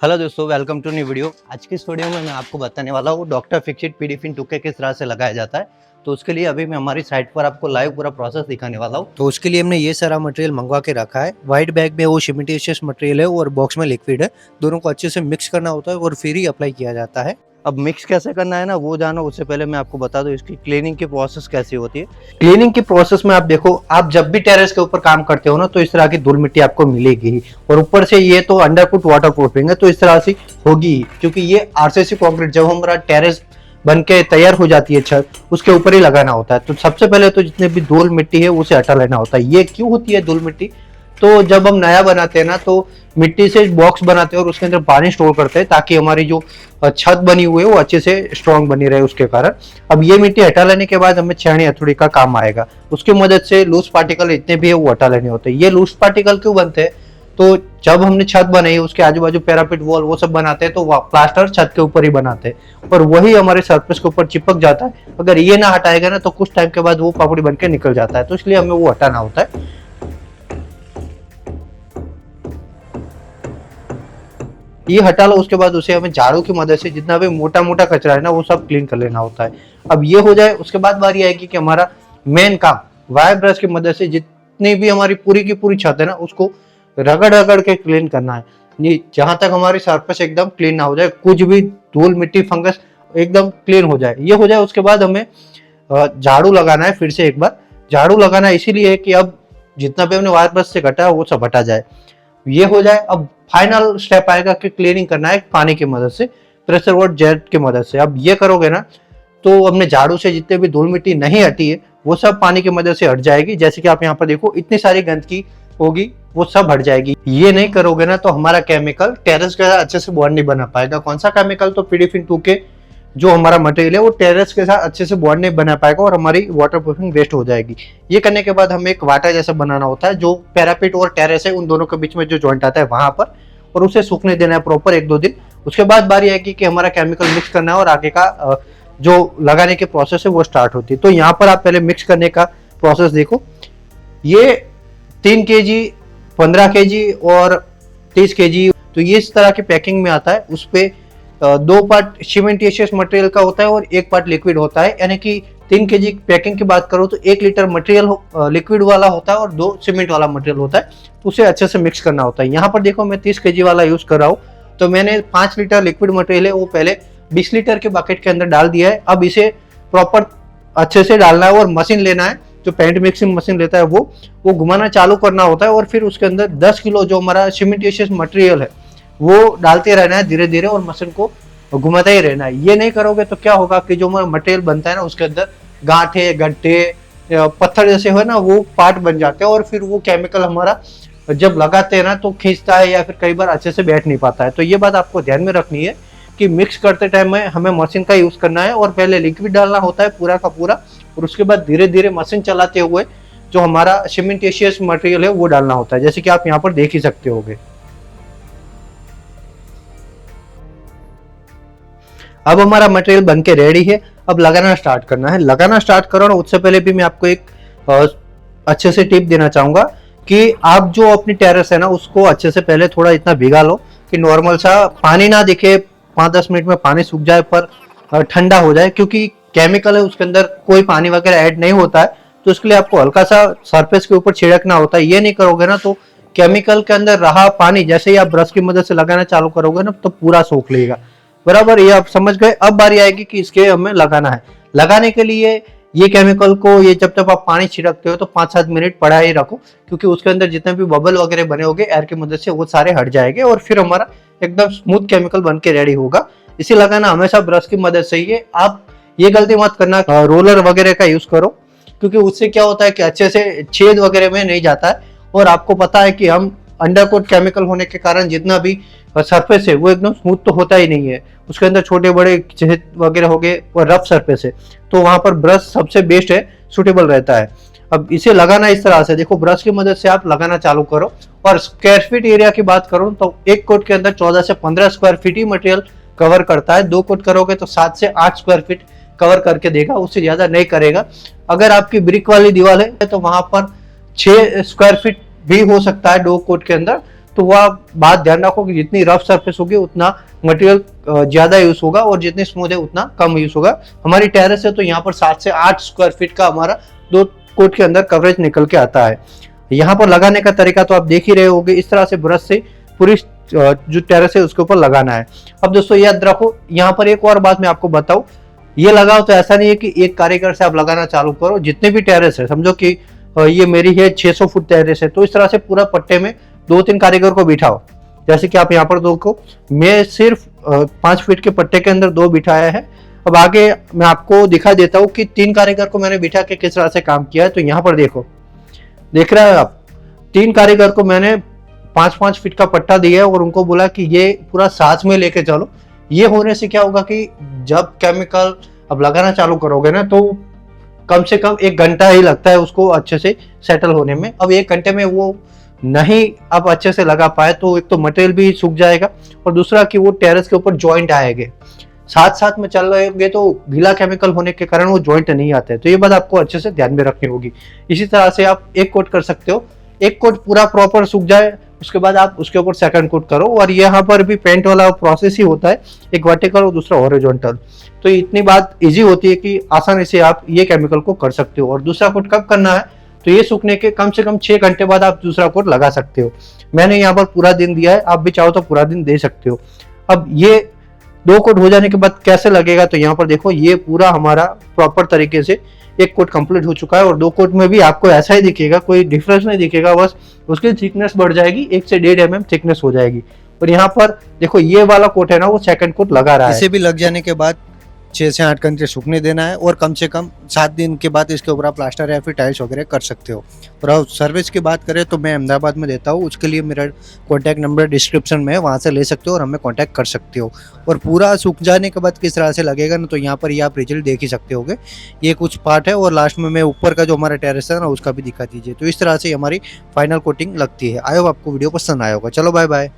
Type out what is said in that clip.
Hello दोस्तों, welcome to new video. आज की इस वीडियो में मैं आपको बताने वाला हूँ डॉक्टर फिक्सिट पीडीफिन 2K किस तरह से लगाया जाता है। तो उसके लिए अभी मैं हमारी साइट पर आपको लाइव पूरा प्रोसेस दिखाने वाला हूँ। तो उसके लिए हमने ये सारा मटेरियल मंगवा के रखा है। व्हाइट बैग में वो सीमेंटिशियस मटेरियल है और बॉक्स में लिक्विड है। दोनों को अच्छे से मिक्स करना होता है और फिर ही अप्लाई किया जाता है। अब मिक्स कैसे करना है ना, वो जानो उससे पहले मैं आपको बता दूं इसकी क्लीनिंग की प्रोसेस कैसी होती है। क्लीनिंग की प्रोसेस में आप देखो, आप जब भी टेरेस के ऊपर काम करते हो ना, तो इस तरह की धूल मिट्टी आपको मिलेगी ही। और ऊपर से ये तो अंडरफुट वाटर प्रूफिंग है, तो इस तरह से होगी ही, क्योंकि ये आरसीसी कंक्रीट जब हमारा टेरेस बन के तैयार हो जाती है छत, उसके ऊपर ही लगाना होता है। तो सबसे पहले तो जितने भी धूल मिट्टी है उसे हटा लेना होता है। ये क्यों होती है धूल मिट्टी? तो जब हम नया बनाते हैं ना, तो मिट्टी से बॉक्स बनाते हैं और उसके अंदर पानी स्टोर करते हैं, ताकि हमारी जो छत बनी हुई है वो अच्छे से स्ट्रॉन्ग बनी रहे उसके कारण। अब ये मिट्टी हटा लेने के बाद हमें छेनी हथौड़ी का काम आएगा। उसकी मदद से लूज पार्टिकल इतने भी है वो हटा लेने होते हैं। ये लूज पार्टिकल क्यों बनते हैं? तो जब हमने छत बनाई उसके आजू बाजू पैरापिट वॉल वो सब बनाते हैं, तो प्लास्टर छत के ऊपर ही बनाते हैं और वही हमारे सरफेस के ऊपर चिपक जाता है। अगर ये ना हटाएगा ना, तो कुछ टाइम के बाद वो पपड़ी बन के निकल जाता है। तो इसलिए हमें वो हटाना होता है। ये हटा लो, उसके बाद उसे हमें झाड़ू की मदद से जितना भी मोटा मोटा कचरा है ना, वो सब क्लीन कर लेना होता है। अब ये हो जाए, उसके बाद बारी आएगी कि हमारा मेन काम वायर ब्रश की मदद से जितनी भी हमारी पूरी की पूरी छत है ना, उसको रगड़ रगड़ के क्लीन करना है। ये जहां तक हमारी सरफेस एकदम क्लीन ना हो जाए, कुछ भी धूल मिट्टी फंगस एकदम क्लीन हो जाए। ये हो जाए, उसके बाद हमें झाड़ू लगाना है। फिर से एक बार झाड़ू लगाना इसीलिए कि अब जितना भी हमने वायर ब्रश से घटा वो सब हटा जाए। ये हो जाए, अब फाइनल स्टेप आएगा कि क्लीनिंग करना है पानी की मदद से, प्रेशर वॉटर जेट की मदद से। अब ये करोगे ना, तो हमने झाड़ू से जितने भी धूल मिट्टी नहीं हटी है वो सब पानी की मदद से हट जाएगी। जैसे कि आप यहाँ पर देखो, इतनी सारी गंदगी होगी वो सब हट जाएगी। ये नहीं करोगे ना, तो हमारा केमिकल टेरेस के साथ अच्छे से बॉन्ड नहीं बना पाएगा। कौन सा केमिकल? तो पीडीफिन 2K जो हमारा मटेरियल है वो टेरेस के साथ अच्छे से बॉन्ड नहीं बना पाएगा और हमारी वाटर प्रूफिंग वेस्ट हो जाएगी। ये करने के बाद हमें एक वाटा जैसा बनाना होता है, जो पैरापिट और टेरेस है उन दोनों के बीच में जो जॉइंट आता है वहां पर, और उसे सूखने देना है प्रॉपर 1-2 दिन। उसके बाद बारी आएगी कि हमारा केमिकल मिक्स करना है और आगे का जो लगाने की प्रोसेस है वो स्टार्ट होती है। तो यहाँ पर आप पहले मिक्स करने का प्रोसेस देखो। ये 3 kg, 15 kg और 30 kg, तो ये इस तरह की पैकिंग में आता है। उस पे 2 पार्ट सीमेंटिशियस मटेरियल का होता है और 1 पार्ट लिक्विड होता है। यानी कि 3 kg पैकिंग की बात करो तो 1 लीटर मटेरियल लिक्विड वाला होता है और 2 सीमेंट वाला मटेरियल होता है। उसे अच्छे से मिक्स करना होता है। यहाँ पर देखो, मैं 30 kg वाला यूज कर रहा हूँ। तो मैंने 5 लीटर लिक्विड मटेरियल है वो पहले 20 लीटर के बकेट के अंदर डाल दिया है। अब इसे प्रॉपर अच्छे से डालना है और मशीन लेना है, जो पेंट मिक्सिंग मशीन लेता है वो घुमाना चालू करना होता है। और फिर उसके अंदर 10 किलो जो हमारा सीमेंटिशियस मटेरियल है वो डालते रहना है धीरे धीरे, और मशीन को घुमाता ही रहना है। ये नहीं करोगे तो क्या होगा कि जो हमारा मटेरियल बनता है ना, उसके अंदर गांठे गड्ढे पत्थर जैसे हो ना, वो पार्ट बन जाते हैं और फिर वो केमिकल हमारा जब लगाते हैं ना तो खींचता है, या फिर कई बार अच्छे से बैठ नहीं पाता है। तो ये बात आपको ध्यान में रखनी है कि मिक्स करते टाइम में हमें मशीन का यूज करना है, और पहले लिक्विड डालना होता है पूरा का पूरा, और उसके बाद धीरे धीरे मशीन चलाते हुए जो हमारा सीमेंटिशियस मटेरियल है वो डालना होता है, जैसे कि आप यहाँ पर देख ही सकते होगे। अब हमारा मटेरियल बनके रेडी है। अब लगाना स्टार्ट करना है। लगाना स्टार्ट करो ना, उससे पहले भी मैं आपको एक अच्छे से टिप देना चाहूंगा कि आप जो अपनी टेरेस है ना, उसको अच्छे से पहले थोड़ा इतना भिगा लो कि नॉर्मल सा पानी ना दिखे, 5-10 मिनट में पानी सूख जाए पर ठंडा हो जाए, क्योंकि केमिकल है उसके अंदर कोई पानी वगैरह ऐड नहीं होता है। तो इसके लिए आपको हल्का सा सरफेस के ऊपर छिड़कना होता है। ये नहीं करोगे ना, तो केमिकल के अंदर रहा पानी जैसे ही आप ब्रश की मदद से लगाना चालू करोगे ना, तो पूरा सोख लेगा। बराबर, ये आप समझ गए। अब बारी आएगी कि इसके हमें लगाना है। लगाने के लिए ये केमिकल को, ये जब तक आप पानी छिड़कते हो तो 5-7 मिनट पड़ा ही रखो, क्योंकि उसके अंदर जितने भी बबल वगैरह बने होंगे एयर की मदद से वो सारे हट जाएंगे, और फिर हमारा एकदम स्मूथ केमिकल बन के रेडी होगा। इसे लगाना हमेशा ब्रश की मदद से ही है। आप ये गलती मत करना रोलर वगैरह का यूज करो, क्योंकि उससे क्या होता है कि अच्छे से छेद वगैरह में नहीं जाता है। और आपको पता है कि हम अंडरकोट केमिकल होने के कारण जितना भी सरफेस है वो एकदम स्मूथ तो होता ही नहीं है, उसके अंदर छोटे बड़े छेद वगैरह हो गए और रफ सरफेस है। तो वहां पर ब्रश सबसे बेस्ट है, सुटेबल रहता है। अब इसे लगाना इस तरह से देखो, ब्रश की मदद से आप लगाना चालू करो। और स्क्वायर फीट एरिया की बात करूं तो एक कोट के अंदर 14 से 15 स्क्वायर फीट ही मटेरियल कवर करता है। 2 कोट करोगे तो 7 से 8 स्क्वायर फीट कवर करके देगा, उससे ज्यादा नहीं करेगा। अगर आपकी ब्रिक वाली दीवार है तो वहां पर 6 स्क्वायर फीट भी हो सकता है 2 कोट के अंदर। तो वह बात ध्यान रखो कि जितनी रफ सरफेस होगी उतना मटेरियल ज्यादा यूज होगा और जितनी स्मूथ है उतना कम यूज होगा। हमारी टेरेस है तो यहाँ पर 7 से 8 स्क्वायर फीट का हमारा 2 कोट के अंदर कवरेज निकल के आता है। यहाँ पर लगाने का तरीका तो आप देख ही रहे होंगे, इस तरह से ब्रश से पूरी जो टेरेस है उसके ऊपर लगाना है। अब दोस्तों याद रखो, यहाँ पर एक और बात मैं आपको बताऊं, ये लगाओ तो ऐसा नहीं है कि एक कारीगर से आप लगाना चालू करो। जितने भी टेरेस है, समझो कि ये मेरी है 600 फुट टेरेस है, तो इस तरह से पूरा पट्टे में 2-3 कारीगर को बिठाओ। जैसे कि आप यहाँ पर देखो, मैं सिर्फ 5 फीट के पट्टे के अंदर 2 बिठाया है। अब आगे मैं आपको दिखा देता हूँ कि 3 कारीगर को मैंने बिठा के किस तरह से काम किया है। तो यहाँ पर देखो, देख रहे हैं आप, 3 कारीगर को मैंने 5-5 फीट का पट्टा दिया है और उनको बोला कि ये पूरा साथ में लेके चलो। ये होने से क्या होगा कि जब केमिकल अब लगाना चालू करोगे ना, तो कम से कम 1 घंटा ही लगता है उसको अच्छे से सेटल होने में। अब 1 घंटे में वो नहीं आप अच्छे से लगा पाए तो एक तो मटेरियल भी सूख जाएगा और दूसरा कि वो टेरेस के ऊपर जॉइंट आएंगे। साथ साथ में चल रहे होंगे तो गीला केमिकल होने के कारण वो जॉइंट नहीं आते। तो ये बात आपको अच्छे से ध्यान में रखनी होगी। इसी तरह से आप एक कोट कर सकते हो, एक कोट पूरा प्रॉपर सूख जाए उसके बाद आप उसके ऊपर सेकंड कोट करो। और यहाँ पर भी पेंट वाला प्रोसेस ही होता है, एक वर्टिकल और दूसरा हॉरिजॉन्टल। तो इतनी बात इजी होती है कि आसानी से आप ये केमिकल को कर सकते हो। और दूसरा कोट कब करना है, तो ये सूखने के कम से कम 6 घंटे बाद आप दूसरा कोट लगा सकते हो। मैंने यहाँ पर पूरा दिन दिया है, आप भी चाहो तो पूरा दिन दे सकते हो। अब ये 2 कोट हो जाने के बाद कैसे लगेगा, तो यहाँ पर देखो, ये पूरा हमारा प्रॉपर तरीके से 1 कोट कंप्लीट हो चुका है। और 2 कोट में भी आपको ऐसा ही दिखेगा, कोई डिफरेंस नहीं दिखेगा, बस उसकी थिकनेस बढ़ जाएगी, 1 से 1.5 mm थिकनेस हो जाएगी। और यहाँ पर देखो, ये वाला कोट है ना, वो सेकंड कोट लगा रहा है। इसे भी लग जाने के बाद 6 से 8 घंटे सूखने देना है और कम से कम 7 दिन के बाद इसके ऊपर आप प्लास्टर या फिर टाइल्स वगैरह कर सकते हो। और अब सर्विस की बात करें तो मैं अहमदाबाद में देता हूँ, उसके लिए मेरा कॉन्टैक्ट नंबर डिस्क्रिप्शन में है, वहाँ से ले सकते हो और हमें कॉन्टैक्ट कर सकते हो। और पूरा सूख जाने के बाद किस तरह से लगेगा ना, तो यहाँ पर ये आप रिजल्ट देख ही सकते होगे। ये कुछ पार्ट है और लास्ट में मैं ऊपर का जो हमारा टेरेस है ना उसका भी दिखा दीजिए। तो इस तरह से हमारी फाइनल कोटिंग लगती है। आई होप आपको वीडियो पसंद आया होगा। चलो बाय बाय।